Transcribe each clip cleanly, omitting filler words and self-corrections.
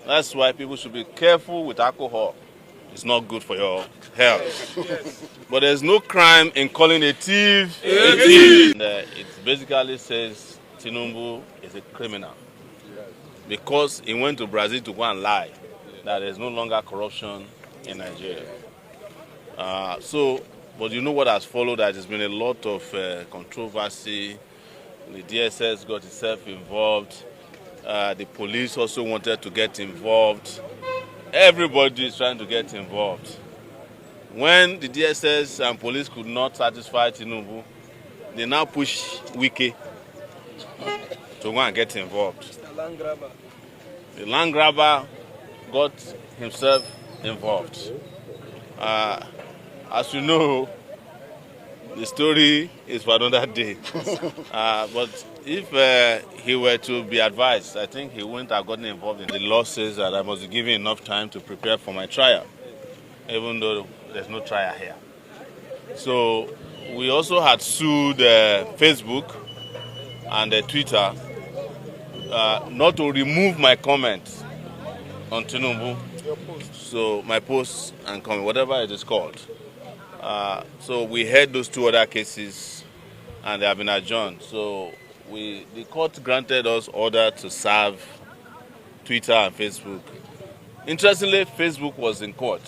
That's why people should be careful with alcohol. It's not good for your health. Yes. But there's no crime in calling a thief a thief. And, it basically says Tinubu is a criminal because he went to Brazil to go and lie that there's no longer corruption in Nigeria. But you know what has followed that? There's been a lot of controversy. The DSS got itself involved. The police also wanted to get involved. Everybody is trying to get involved. When the DSS and police could not satisfy Tinubu, they now push Wike to go and get involved. The land grabber got himself involved. As you know, the story is for another day. But if he were to be advised, I think he wouldn't have gotten involved in the law says that I must be given enough time to prepare for my trial, even though there's no trial here. So we also had sued Facebook and Twitter not to remove my comment on Tinubu. So my post and comment, whatever it is called. So we heard those two other cases and they have been adjourned. So the court granted us order to serve Twitter and Facebook. Interestingly, Facebook was in court.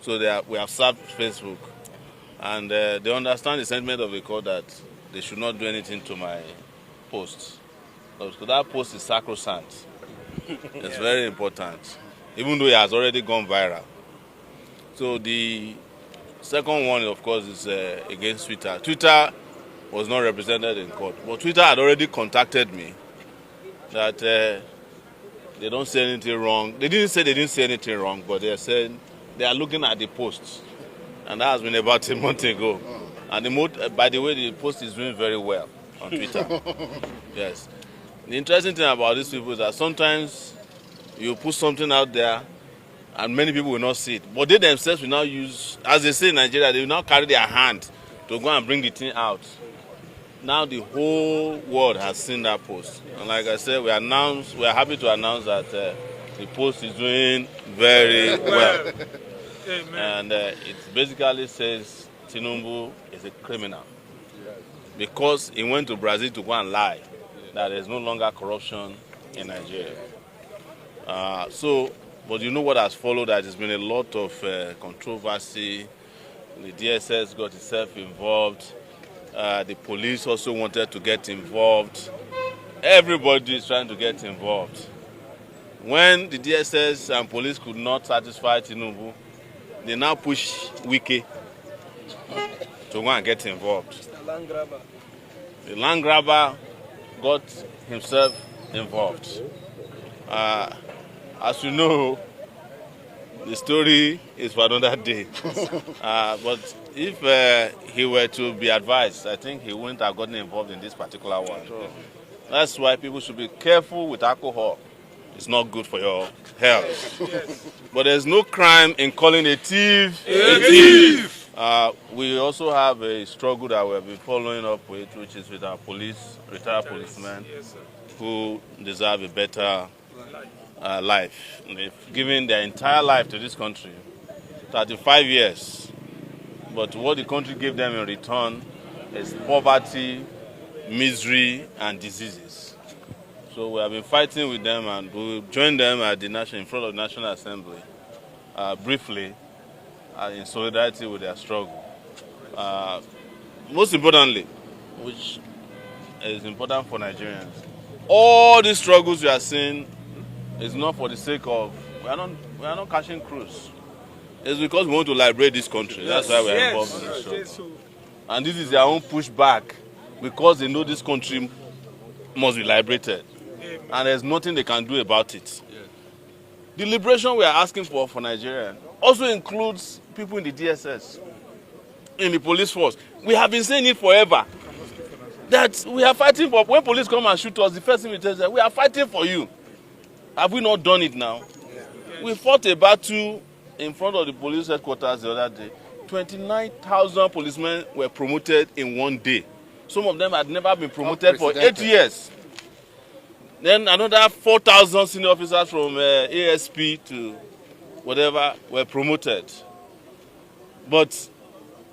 So we have served Facebook. And they understand the sentiment of the court that they should not do anything to my post. Because that post is sacrosanct. It's very important, even though it has already gone viral. So the second one, of course, is against Twitter. Twitter was not represented in court, but Twitter had already contacted me that they don't say anything wrong. They didn't say they didn't say anything wrong, but they said they are looking at the posts. And that has been about a month ago. And by the way, the post is doing very well on Twitter. Yes. The interesting thing about these people is that sometimes you put something out there and many people will not see it. But they themselves will now use, as they say in Nigeria, they will now carry their hand to go and bring the thing out. Now the whole world has seen that post. And like I said, we are happy to announce that the post is doing very well. And it basically says Tinubu is a criminal because he went to Brazil to go and lie that there's no longer corruption in Nigeria. But you know what has followed that? There's been a lot of controversy. The DSS got itself involved. The police also wanted to get involved. Everybody is trying to get involved. When the DSS and police could not satisfy Tinubu, they now push Wike to go and get involved. The land grabber got himself involved. As you know, the story is for another day. But if he were to be advised, I think he wouldn't have gotten involved in this particular one. That's why people should be careful with alcohol. It's not good for your health. Yes. But there's no crime in calling a thief a thief. We also have a struggle that we've been following up with, which is with our retired policemen, who deserve a better life. They've given their entire life to this country, 35 years. But what the country gave them in return is poverty, misery, and diseases. So we have been fighting with them, and we will join them at in front of the National Assembly briefly in solidarity with their struggle. Most importantly, which is important for Nigerians, all these struggles we are seeing is not for the sake of, we are not catching cruise. It's because we want to liberate this country. That's why we are involved in this struggle. And this is their own pushback because they know this country must be liberated. And there's nothing they can do about it. The liberation we are asking for Nigeria also includes people in the DSS, in the police force. We have been saying it forever, that we are fighting for, when police come and shoot us, the first thing we tell them, we are fighting for you. Have we not done it now? We fought a battle in front of the police headquarters the other day. 29,000 policemen were promoted in one day. Some of them had never been promoted for 8 years. Then another 4,000 senior officers from ASP to whatever were promoted. But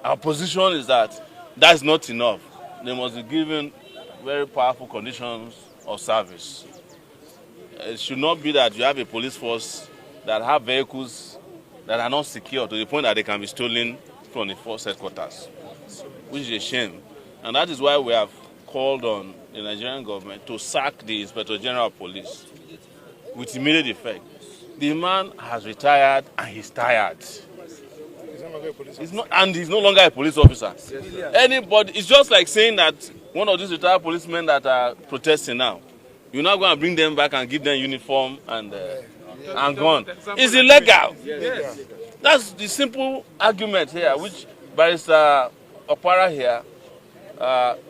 our position is that that's not enough. They must be given very powerful conditions of service. It should not be that you have a police force that have vehicles that are not secure to the point that they can be stolen from the force headquarters, which is a shame. And that is why we have called on the Nigerian government to sack the Inspector General of Police with immediate effect. The man has retired and he's tired. He's no longer a police officer. Anybody, it's just like saying that one of these retired policemen that are protesting now, you're not going to bring them back and give them uniform and gun. It's illegal. That's the simple argument here, which Barrister Opara here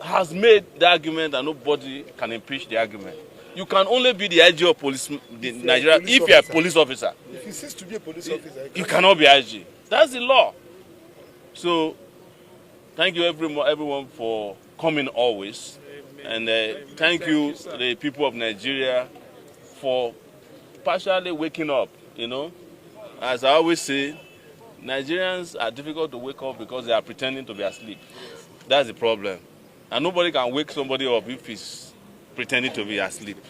has made the argument that nobody can impeach the argument. You can only be the IG of police, Nigeria, if you're a police officer. If you cease to be a police officer, you cannot be IG. That's the law. So, thank you everyone for coming always. And thank you the people of Nigeria for partially waking up, you know. As I always say, Nigerians are difficult to wake up because they are pretending to be asleep. That's the problem. And nobody can wake somebody up if he's pretending to be asleep.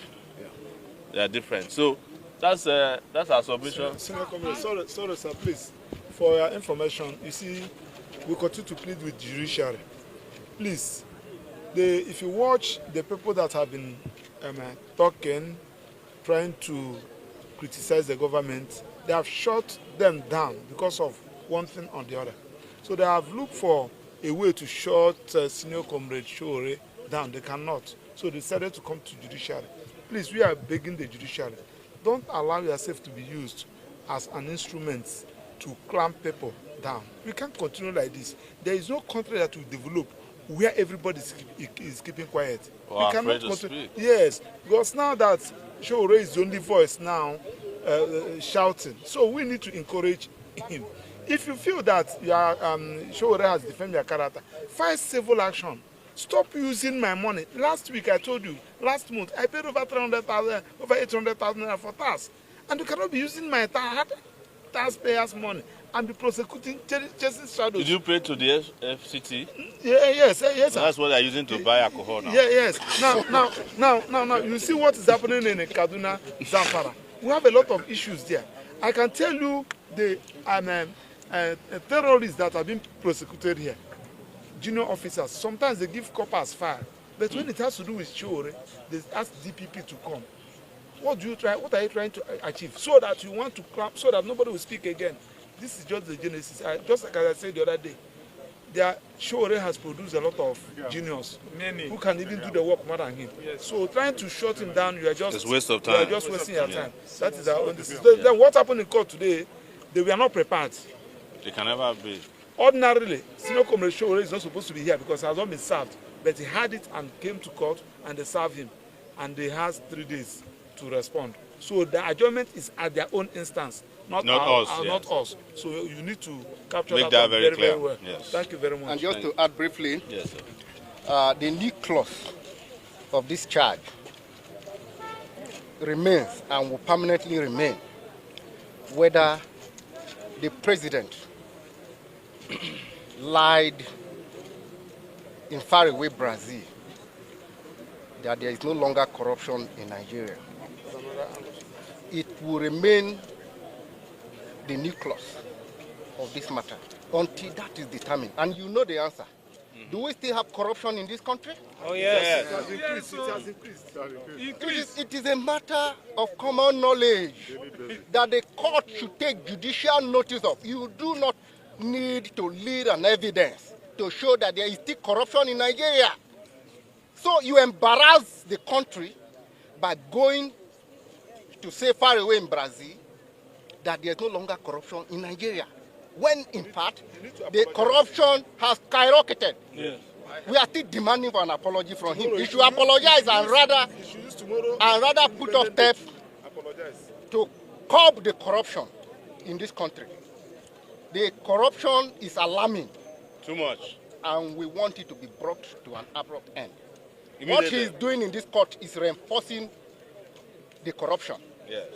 They are different. So that's our submission. Senior Commander, sorry, sir, please. For your information, you see, we continue to plead with judiciary. Please, if you watch the people that have been talking, trying to criticize the government, they have shut them down because of one thing or the other. So they have looked for a way to shut Senior Comrade Sowore down. They cannot. So they decided to come to judiciary. Please, we are begging the judiciary, don't allow yourself to be used as an instrument to clamp people down. We can't continue like this. There is no country that will develop where everybody is keeping quiet. Well, we cannot continue. Speak. Yes, because now that Sowore is the only voice now shouting, so we need to encourage him. If you feel that Sowore has defended your character, file civil action. Stop using my money. Last week I told you, last month I paid over 300,000, over 800,000 for tax, and you cannot be using my taxpayers' money and be prosecuting, chasing shadows. Did you pay to the FCT? Yes. That's what they're using to buy alcohol now. Yes. Now, you see what is happening in Kaduna, Zamfara. We have a lot of issues there. I can tell you the terrorists that have been prosecuted here, junior officers, sometimes they give coppers fire. But when it has to do with Sowore, they ask DPP to come. What are you trying to achieve? So that you want to clap, so that nobody will speak again. This is just the genesis. Just like I said the other day, Sowore has produced a lot of genius who can even do the work more than him. Yes. So trying to shut him down, you are just wasting your time. That is our own decision. Then what happened in court today? They were not prepared. They can never be. Ordinarily, Senior Comrade Sowore is not supposed to be here because he has not been served. But he had it and came to court and they served him. And they has 3 days to respond. So the adjournment is at their own instance, not us. So you need to capture that very, very well. Yes. Thank you very much. And just to add briefly, yes, the new clause of this charge remains and will permanently remain whether the president lied in faraway Brazil that there is no longer corruption in Nigeria. It will remain the nucleus of this matter until that is determined. And you know the answer. Do we still have corruption in this country? Oh yes. It has increased. It is a matter of common knowledge that the court should take judicial notice of. You do not need to lead an evidence to show that there is still corruption in Nigeria. So you embarrass the country by going to say far away in Brazil that there is no longer corruption in Nigeria, when in fact the corruption has skyrocketed. Yes. We are still demanding for an apology from him. He should apologize and rather put up steps to curb the corruption in this country. The corruption is alarming. Too much. And we want it to be brought to an abrupt end. What he is doing in this court is reinforcing the corruption Yes.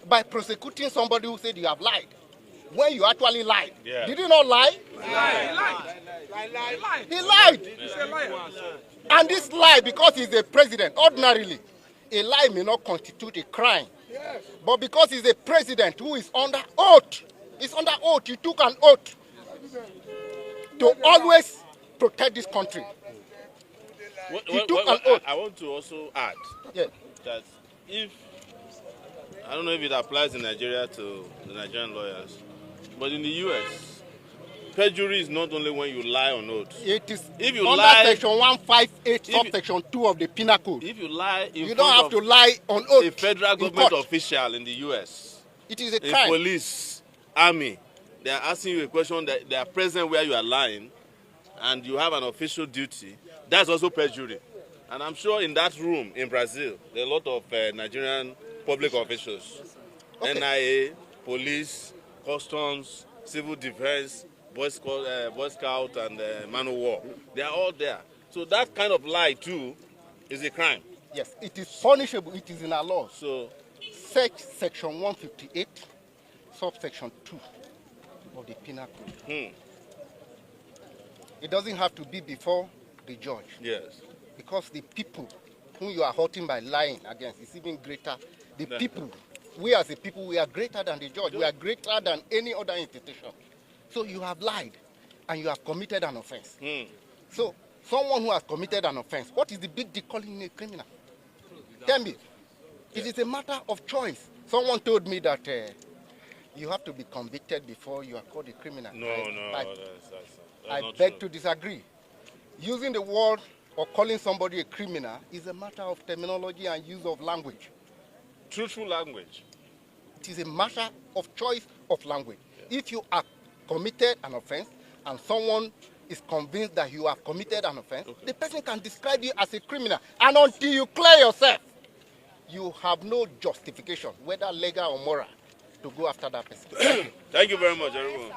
by prosecuting somebody who said you have lied when you actually lied. Yeah. Did he not lie? He lied. He lied. He's a liar. And this lie, because he's a president, ordinarily, a lie may not constitute a crime. But because he's a president who is under oath, he took an oath to always protect this country. He took an oath. I want to also add Yeah. that if, I don't know if it applies in Nigeria to the Nigerian lawyers, but in the US, perjury is not only when you lie on oath. It is If you under lie, section 158, subsection 2 of the Penal Code. if you lie in You front don't have of to lie on oath. a federal in government court. official in the US, It is a a crime. police, army, they are asking you a question that they are present where you are lying, and you have an official duty, that's also perjury. And I'm sure in that room in Brazil, there are a lot of Nigerian public officials, Okay. NIA, police, customs, civil defense, Boy Scout, and man of war. They are all there. So that kind of lie too is a crime. Yes, it is punishable. It is in our law. So Search section 158, subsection 2 of the Penal Code. It doesn't have to be before the judge, yes, because the people whom you are hurting by lying against is even greater. The Yeah. people, we as a people, we are greater than the judge. We are greater than any other institution. So you have lied and you have committed an offense. So someone who has committed an offense, what is the big deal calling him a criminal? Tell me. It is a matter of choice. Someone told me that you have to be convicted before you are called a criminal. no, that's I not beg true. to disagree. Using the word or calling somebody a criminal is a matter of terminology and use of language. Truthful language. It is a matter of choice of language. If you have committed an offense and someone is convinced that you have committed an offense, the person can describe you as a criminal. And until you clear yourself, you have no justification, whether legal or moral, to go after that person. Thank you very much, everyone.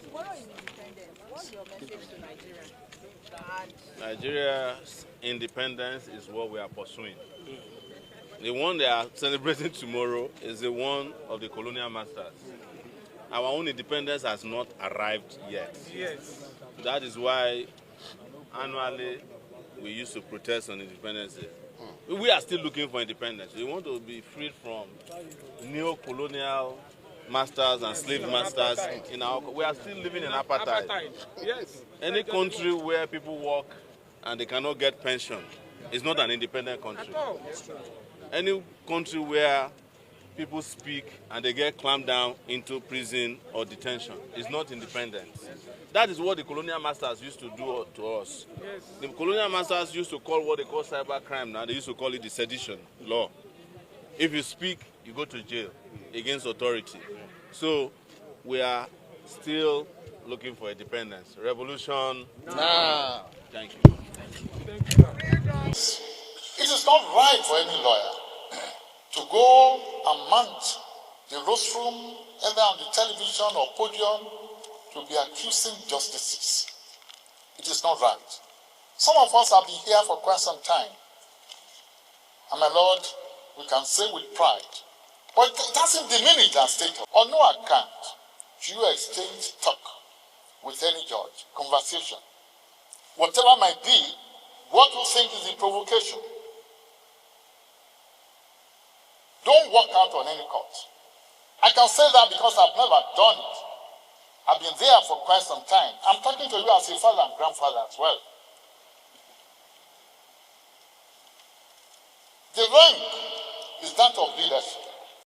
Tomorrow is independence. What's your message to Nigeria? Nigeria's independence is what we are pursuing. The one they are celebrating tomorrow is the one of the colonial masters. Our own independence has not arrived yet. Yes. That is why annually we used to protest on Independence Day. We are still looking for independence. We want to be freed from neo-colonial masters and slave masters. We are still living in apartheid. Yes. Any country where people work and they cannot get pension is not an independent country. Oh. Any country where people speak and they get clamped down into prison or detention is not independent. That is what the colonial masters used to do to us. Yes. The colonial masters used to call what they call cyber crime now, they used to call it the sedition law. If you speak, you go to jail against authority. So we are still looking for independence. Revolution. Nah. Thank you. It is not right for any lawyer to go and mount the rostrum, either on the television or podium, to be accusing justices. It is not right. Some of us have been here for quite some time. And my Lord, we can say with pride, but it doesn't diminish our status. On no account should you exchange talk with any judge, conversation. Whatever might be, what you think is the provocation. Don't walk out on any court. I can say that because I've never done it. I've been there for quite some time. I'm talking to you as a father and grandfather as well. The rank is that of leadership.